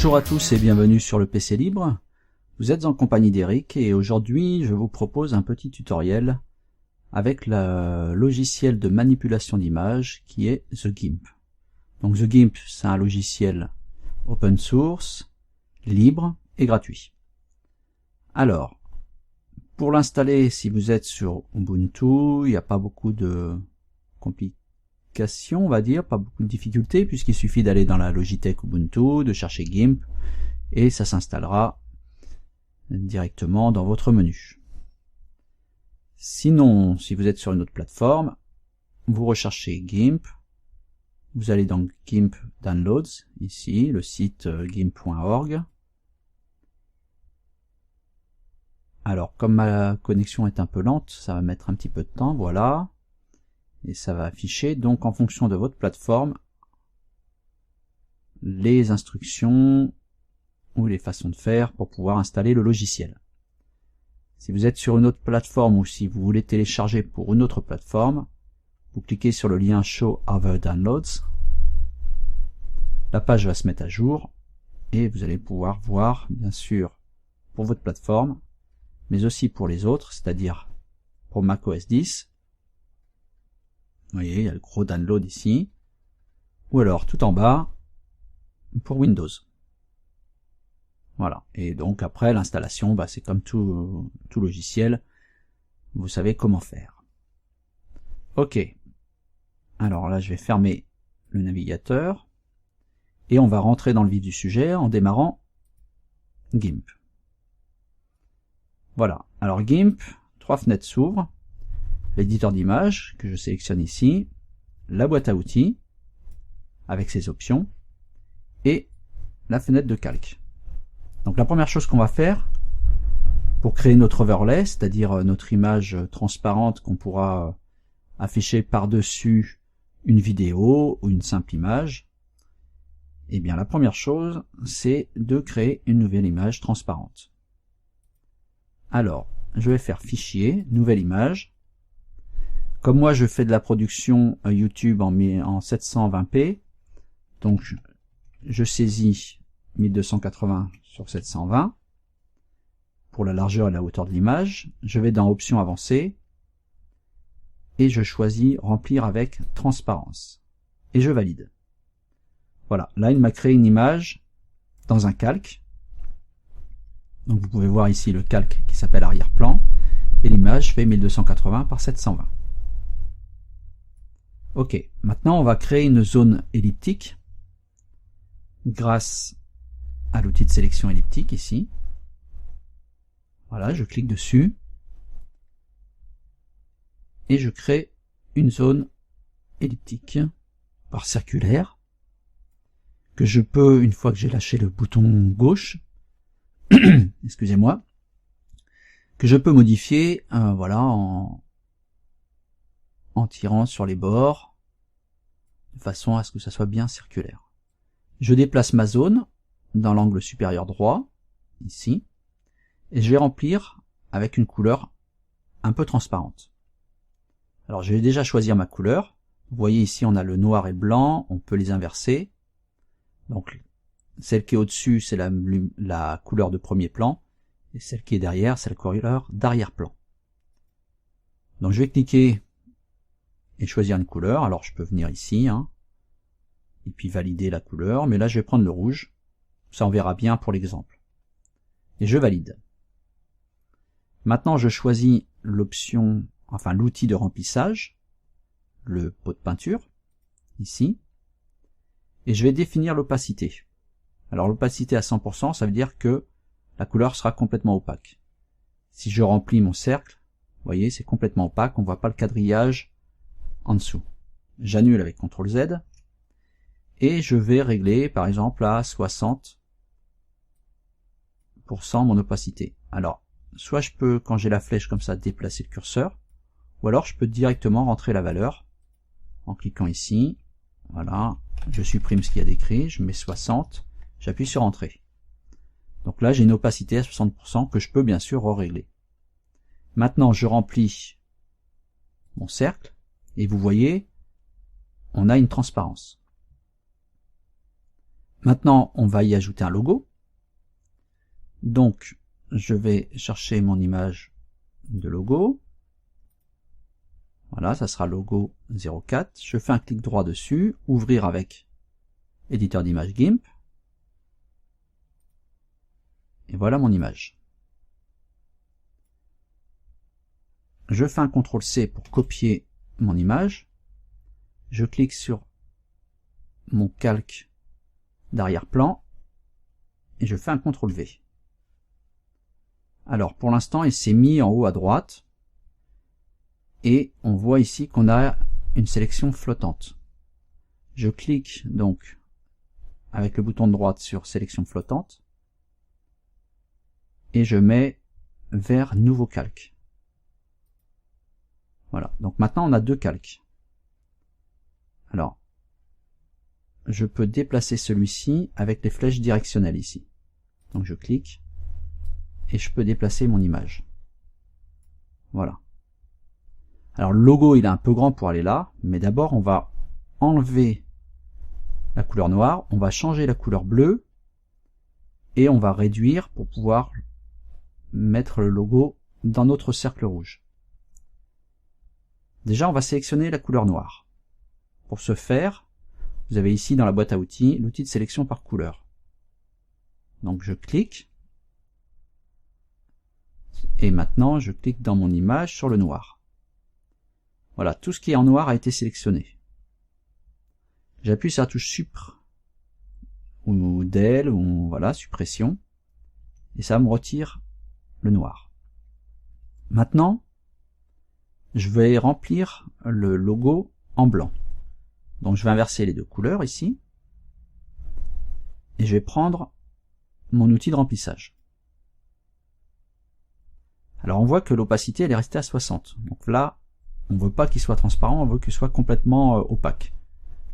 Bonjour à tous et bienvenue sur le PC Libre. Vous êtes en compagnie d'Eric et aujourd'hui je vous propose un petit tutoriel avec le logiciel de manipulation d'images qui est The GIMP. Donc The GIMP, c'est un logiciel open source, libre et gratuit. Alors, pour l'installer, si vous êtes sur Ubuntu, il n'y a pas beaucoup de complications, on va dire, pas beaucoup de difficultés, puisqu'il suffit d'aller dans la Logitech Ubuntu, de chercher GIMP, et ça s'installera directement dans votre menu. Sinon, si vous êtes sur une autre plateforme, vous recherchez GIMP, vous allez dans GIMP Downloads, ici, le site gimp.org. Alors, comme ma connexion est un peu lente, ça va mettre un petit peu de temps, voilà. Et ça va afficher, donc en fonction de votre plateforme, les instructions ou les façons de faire pour pouvoir installer le logiciel. Si vous êtes sur une autre plateforme ou si vous voulez télécharger pour une autre plateforme, vous cliquez sur le lien Show Other Downloads. La page va se mettre à jour et vous allez pouvoir voir, bien sûr, pour votre plateforme, mais aussi pour les autres, c'est-à-dire pour macOS 10. Vous voyez, il y a le gros download ici. Ou alors tout en bas pour Windows. Voilà. Et donc après l'installation, c'est comme tout logiciel. Vous savez comment faire. Ok. Alors là, je vais fermer le navigateur. Et on va rentrer dans le vif du sujet en démarrant GIMP. Voilà. Alors GIMP, 3 fenêtres s'ouvrent. L'éditeur d'images que je sélectionne ici, la boîte à outils avec ses options et la fenêtre de calque. Donc la première chose qu'on va faire pour créer notre overlay, c'est-à-dire notre image transparente qu'on pourra afficher par-dessus une vidéo ou une simple image, eh bien la première chose c'est de créer une nouvelle image transparente. Alors je vais faire fichier, nouvelle image. Comme moi je fais de la production YouTube en 720p, donc je saisis 1280 sur 720 pour la largeur et la hauteur de l'image. Je vais dans Options avancées et je choisis Remplir avec transparence et je valide. Voilà, là il m'a créé une image dans un calque. Donc vous pouvez voir ici le calque qui s'appelle arrière-plan et l'image fait 1280 par 720. Ok, maintenant on va créer une zone elliptique grâce à l'outil de sélection elliptique ici. Voilà, je clique dessus et je crée une zone elliptique par circulaire que je peux, une fois que j'ai lâché le bouton gauche, excusez-moi, que je peux modifier voilà, en tirant sur les bords de façon à ce que ça soit bien circulaire. Je déplace ma zone dans l'angle supérieur droit, ici, et je vais remplir avec une couleur un peu transparente. Alors je vais déjà choisir ma couleur. Vous voyez ici on a le noir et le blanc, on peut les inverser. Donc celle qui est au-dessus c'est la couleur de premier plan, et celle qui est derrière c'est la couleur d'arrière-plan. Donc je vais cliquer et choisir une couleur. Alors je peux venir ici, et puis valider la couleur, mais là je vais prendre le rouge, ça on verra bien pour l'exemple. Et je valide. Maintenant je choisis l'option, enfin l'outil de remplissage, le pot de peinture, ici, et je vais définir l'opacité. Alors l'opacité à 100%, ça veut dire que la couleur sera complètement opaque. Si je remplis mon cercle, vous voyez c'est complètement opaque, on ne voit pas le quadrillage en dessous. J'annule avec CTRL Z, et je vais régler par exemple à 60% mon opacité. Alors, soit je peux, quand j'ai la flèche comme ça, déplacer le curseur, ou alors je peux directement rentrer la valeur en cliquant ici. Voilà, je supprime ce qu'il y a d'écrit, je mets 60, j'appuie sur Entrée. Donc là j'ai une opacité à 60% que je peux bien sûr régler. Maintenant je remplis mon cercle, et vous voyez, on a une transparence. Maintenant, on va y ajouter un logo. Donc, je vais chercher mon image de logo. Voilà, ça sera logo 04. Je fais un clic droit dessus, ouvrir avec éditeur d'image GIMP. Et voilà mon image. Je fais un CTRL-C pour copier mon image. Je clique sur mon calque d'arrière-plan et je fais un CTRL-V. Alors pour l'instant il s'est mis en haut à droite et on voit ici qu'on a une sélection flottante. Je clique donc avec le bouton de droite sur sélection flottante et je mets vers nouveau calque. Voilà, donc maintenant on a deux calques. Alors, je peux déplacer celui-ci avec les flèches directionnelles ici. Donc je clique et je peux déplacer mon image. Voilà. Alors le logo il est un peu grand pour aller là, mais d'abord on va enlever la couleur noire, on va changer la couleur bleue et on va réduire pour pouvoir mettre le logo dans notre cercle rouge. Déjà on va sélectionner la couleur noire. Pour ce faire, vous avez ici dans la boîte à outils l'outil de sélection par couleur. Donc je clique et maintenant je clique dans mon image sur le noir. Voilà, tout ce qui est en noir a été sélectionné. J'appuie sur la touche Sup ou Del ou voilà, suppression et ça me retire le noir. Maintenant, je vais remplir le logo en blanc. Donc je vais inverser les deux couleurs ici et je vais prendre mon outil de remplissage. Alors on voit que l'opacité elle est restée à 60. Donc là, on ne veut pas qu'il soit transparent, on veut qu'il soit complètement opaque.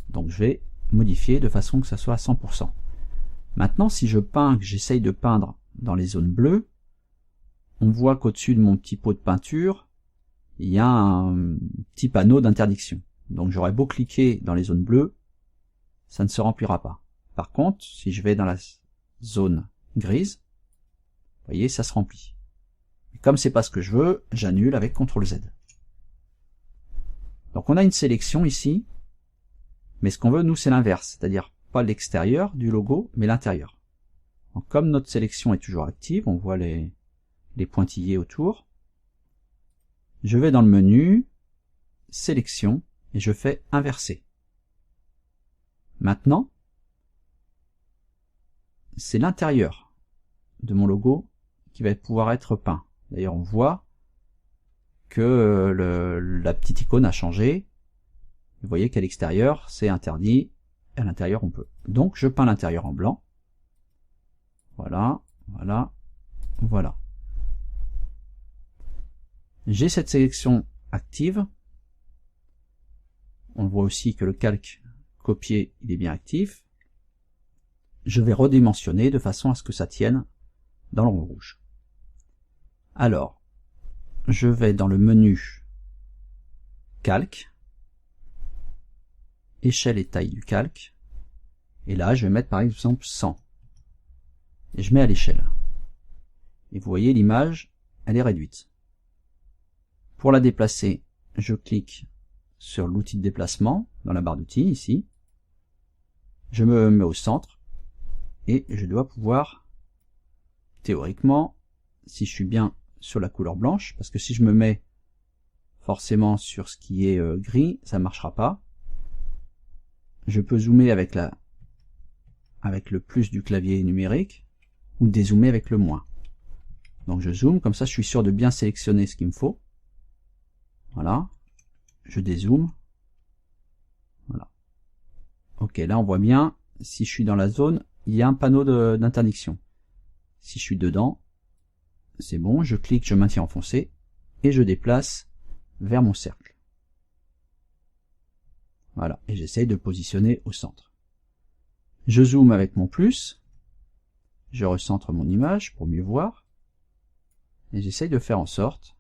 Donc je vais modifier de façon que ça soit à 100%. Maintenant, si je peins, que j'essaye de peindre dans les zones bleues, on voit qu'au-dessus de mon petit pot de peinture, il y a un petit panneau d'interdiction. Donc j'aurais beau cliquer dans les zones bleues, ça ne se remplira pas. Par contre, si je vais dans la zone grise, vous voyez, ça se remplit. Et comme c'est pas ce que je veux, j'annule avec CTRL-Z. Donc on a une sélection ici, mais ce qu'on veut, nous, c'est l'inverse, c'est-à-dire pas l'extérieur du logo, mais l'intérieur. Donc comme notre sélection est toujours active, on voit les pointillés autour, je vais dans le menu, sélection, et je fais inverser. Maintenant, c'est l'intérieur de mon logo qui va pouvoir être peint. D'ailleurs, on voit que la petite icône a changé. Vous voyez qu'à l'extérieur, c'est interdit. À l'intérieur, on peut. Donc, je peins l'intérieur en blanc. Voilà, voilà, voilà. J'ai cette sélection active. On voit aussi que le calque copié, il est bien actif. Je vais redimensionner de façon à ce que ça tienne dans le rond rouge. Alors, je vais dans le menu calque, échelle et taille du calque, et là je vais mettre par exemple 100, et je mets à l'échelle. Et vous voyez l'image, elle est réduite. Pour la déplacer, je clique sur l'outil de déplacement dans la barre d'outils ici, je me mets au centre, et je dois pouvoir, théoriquement, si je suis bien sur la couleur blanche, parce que si je me mets forcément sur ce qui est gris, ça ne marchera pas. Je peux zoomer avec le plus du clavier numérique, ou dézoomer avec le moins. Donc je zoome, comme ça je suis sûr de bien sélectionner ce qu'il me faut. Voilà, je dézoome. Voilà. Ok, là on voit bien, si je suis dans la zone, il y a un panneau d'interdiction. Si je suis dedans, c'est bon, je clique, je maintiens enfoncé, et je déplace vers mon cercle. Voilà, et j'essaye de le positionner au centre. Je zoome avec mon plus, je recentre mon image pour mieux voir, et j'essaye de faire en sorte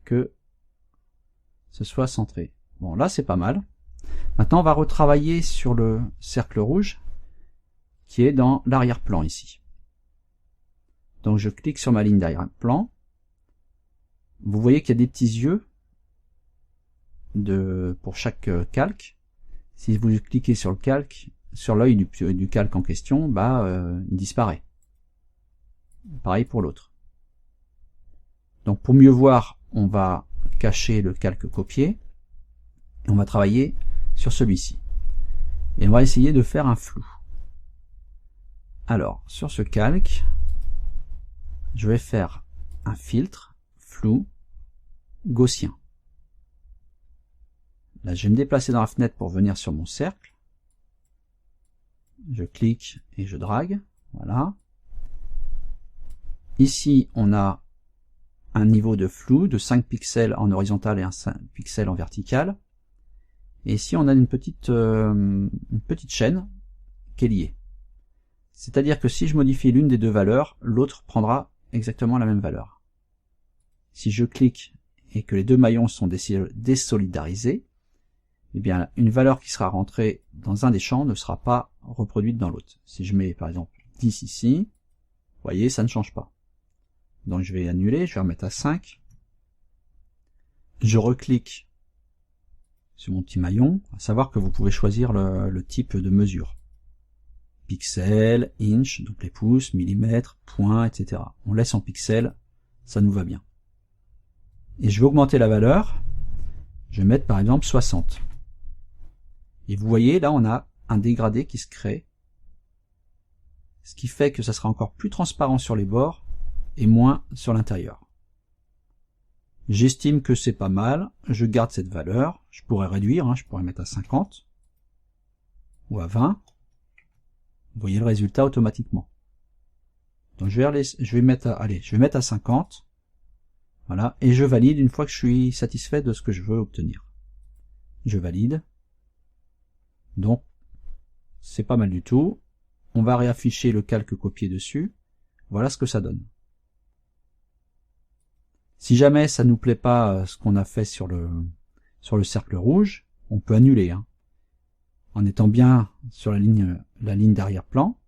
que ce soit centré. Bon, là c'est pas mal. Maintenant, on va retravailler sur le cercle rouge qui est dans l'arrière-plan ici. Donc je clique sur ma ligne d'arrière-plan. Vous voyez qu'il y a des petits yeux pour chaque calque. Si vous cliquez sur le calque, sur l'œil du calque en question, il disparaît. Pareil pour l'autre. Donc pour mieux voir, on va cacher le calque copié et on va travailler sur celui-ci. Et on va essayer de faire un flou. Alors, sur ce calque, je vais faire un filtre, flou, gaussien. Là, je vais me déplacer dans la fenêtre pour venir sur mon cercle. Je clique et je drague. Voilà. Ici, on a un niveau de flou de 5 pixels en horizontal et un 5 pixels en vertical. Et ici, on a une petite chaîne qui est liée. C'est-à-dire que si je modifie l'une des deux valeurs, l'autre prendra exactement la même valeur. Si je clique et que les deux maillons sont désolidarisés, eh bien, une valeur qui sera rentrée dans un des champs ne sera pas reproduite dans l'autre. Si je mets par exemple 10 ici, vous voyez, ça ne change pas. Donc je vais annuler, je vais remettre à 5. Je reclique sur mon petit maillon, à savoir que vous pouvez choisir le type de mesure. Pixels, inch, donc les pouces, millimètres, points, etc. On laisse en pixels, ça nous va bien. Et je vais augmenter la valeur, je vais mettre par exemple 60. Et vous voyez, là on a un dégradé qui se crée, ce qui fait que ça sera encore plus transparent sur les bords et moins sur l'intérieur. J'estime que c'est pas mal, je garde cette valeur, je pourrais réduire, je pourrais mettre à 50 ou à 20. Vous voyez le résultat automatiquement. Donc je vais mettre à 50. Voilà, et je valide une fois que je suis satisfait de ce que je veux obtenir. Je valide. Donc c'est pas mal du tout. On va réafficher le calque copié dessus. Voilà ce que ça donne. Si jamais ça nous plaît pas ce qu'on a fait sur le cercle rouge, on peut annuler. En étant bien sur la ligne d'arrière-plan,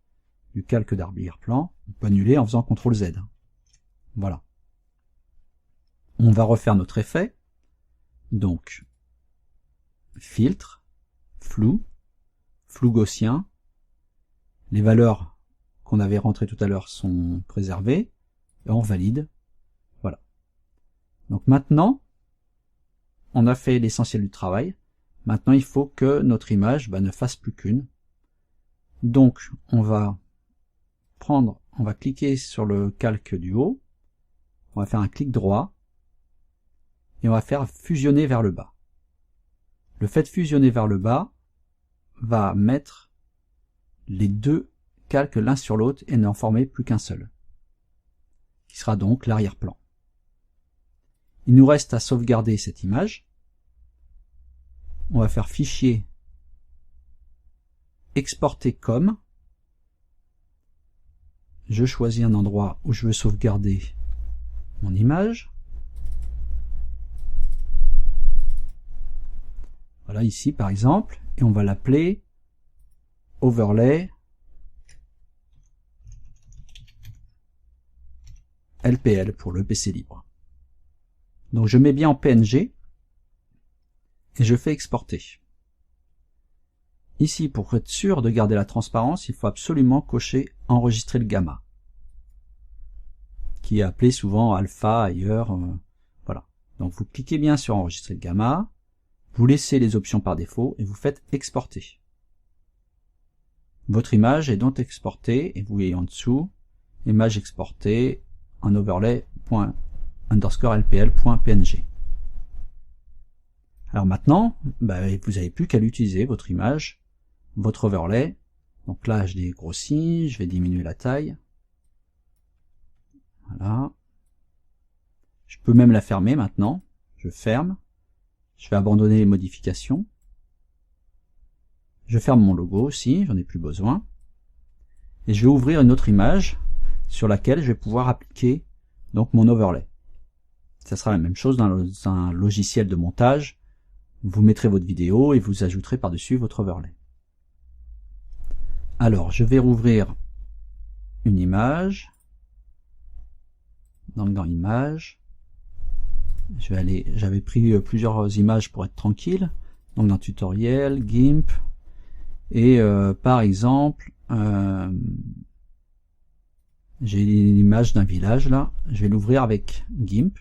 du calque d'arrière-plan, on peut annuler en faisant CTRL Z. Voilà. On va refaire notre effet. Donc, filtre, flou, flou gaussien. Les valeurs qu'on avait rentrées tout à l'heure sont préservées. Et on valide. Voilà. Donc maintenant, on a fait l'essentiel du travail. Maintenant, il faut que notre image ne fasse plus qu'une. Donc, on va cliquer sur le calque du haut. On va faire un clic droit. Et on va faire fusionner vers le bas. Le fait de fusionner vers le bas va mettre les deux calques l'un sur l'autre et n'en former plus qu'un seul, qui sera donc l'arrière-plan. Il nous reste à sauvegarder cette image. On va faire fichier, exporter comme. Je choisis un endroit où je veux sauvegarder mon image. Voilà, ici par exemple, et on va l'appeler overlay LPL pour le PC libre. Donc je mets bien en PNG et je fais exporter. Ici, pour être sûr de garder la transparence, il faut absolument cocher enregistrer le gamma, qui est appelé souvent alpha ailleurs. Voilà. Donc vous cliquez bien sur enregistrer le gamma, vous laissez les options par défaut et vous faites exporter. Votre image est donc exportée et vous voyez en dessous image exportée en overlay._lpl.png. Alors maintenant, vous n'avez plus qu'à l'utiliser, votre image, votre overlay. Donc là, je l'ai grossi, je vais diminuer la taille. Voilà. Je peux même la fermer maintenant. Je ferme. Je vais abandonner les modifications. Je ferme mon logo aussi, j'en ai plus besoin. Et je vais ouvrir une autre image sur laquelle je vais pouvoir appliquer donc mon overlay. Ça sera la même chose dans un logiciel de montage vous mettrez votre vidéo et vous ajouterez par-dessus votre overlay. Alors, je vais rouvrir une image. Donc dans Images, j'avais pris plusieurs images pour être tranquille. Donc dans Tutoriel, GIMP, et par exemple, j'ai l'image d'un village là. Je vais l'ouvrir avec GIMP.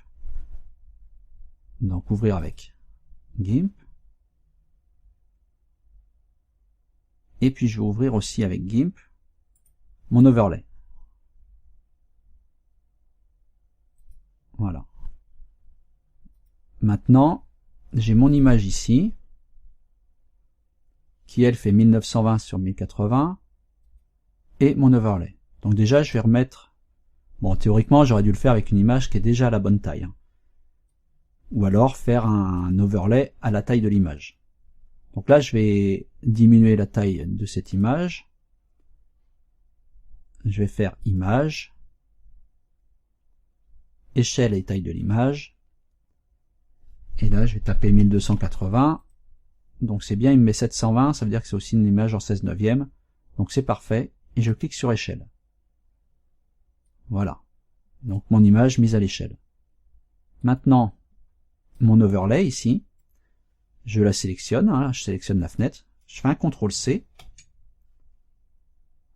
Donc ouvrir avec GIMP. Et puis je vais ouvrir aussi avec GIMP mon overlay. Voilà. Maintenant, j'ai mon image ici, qui elle fait 1920 sur 1080, et mon overlay. Donc déjà, je vais remettre... Bon, théoriquement, j'aurais dû le faire avec une image qui est déjà à la bonne taille. Ou alors faire un overlay à la taille de l'image. Donc là, je vais diminuer la taille de cette image. Je vais faire Image, échelle et taille de l'image. Et là, je vais taper 1280. Donc c'est bien, il me met 720, ça veut dire que c'est aussi une image en 16/9. Donc c'est parfait. Et je clique sur échelle. Voilà. Donc mon image mise à l'échelle. Maintenant, mon overlay ici, je la sélectionne, hein, je sélectionne la fenêtre, je fais un CTRL-C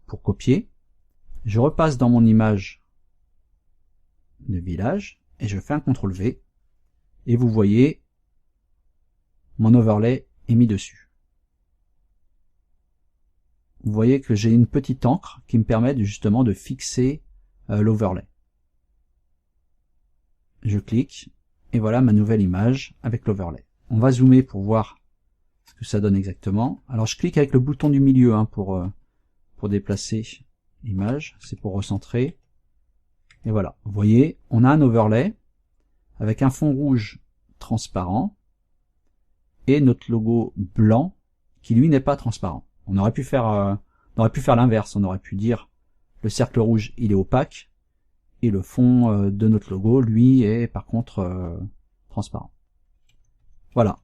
pour copier. Je repasse dans mon image de village et je fais un CTRL-V. Et vous voyez, mon overlay est mis dessus. Vous voyez que j'ai une petite encre qui me permet justement de fixer l'overlay. Je clique et voilà ma nouvelle image avec l'overlay. On va zoomer pour voir ce que ça donne exactement. Alors je clique avec le bouton du milieu hein, pour déplacer l'image, c'est pour recentrer. Et voilà, vous voyez, on a un overlay avec un fond rouge transparent et notre logo blanc qui lui n'est pas transparent. On aurait pu faire l'inverse, on aurait pu dire le cercle rouge il est opaque et le fond de notre logo lui est par contre transparent. Voilà.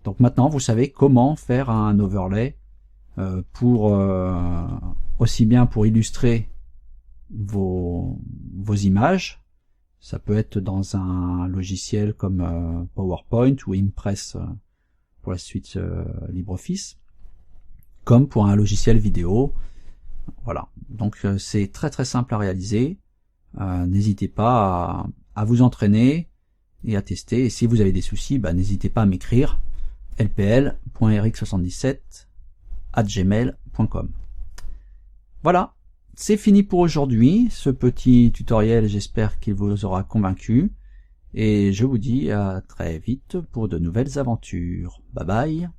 Donc maintenant vous savez comment faire un overlay aussi bien pour illustrer vos images. Ça peut être dans un logiciel comme PowerPoint ou Impress pour la suite LibreOffice, comme pour un logiciel vidéo. Voilà, donc c'est très très simple à réaliser. N'hésitez pas à vous entraîner et à tester. Et si vous avez des soucis, n'hésitez pas à m'écrire lpl.eric77@gmail.com. Voilà, c'est fini pour aujourd'hui. Ce petit tutoriel, j'espère qu'il vous aura convaincu. Et je vous dis à très vite pour de nouvelles aventures. Bye bye.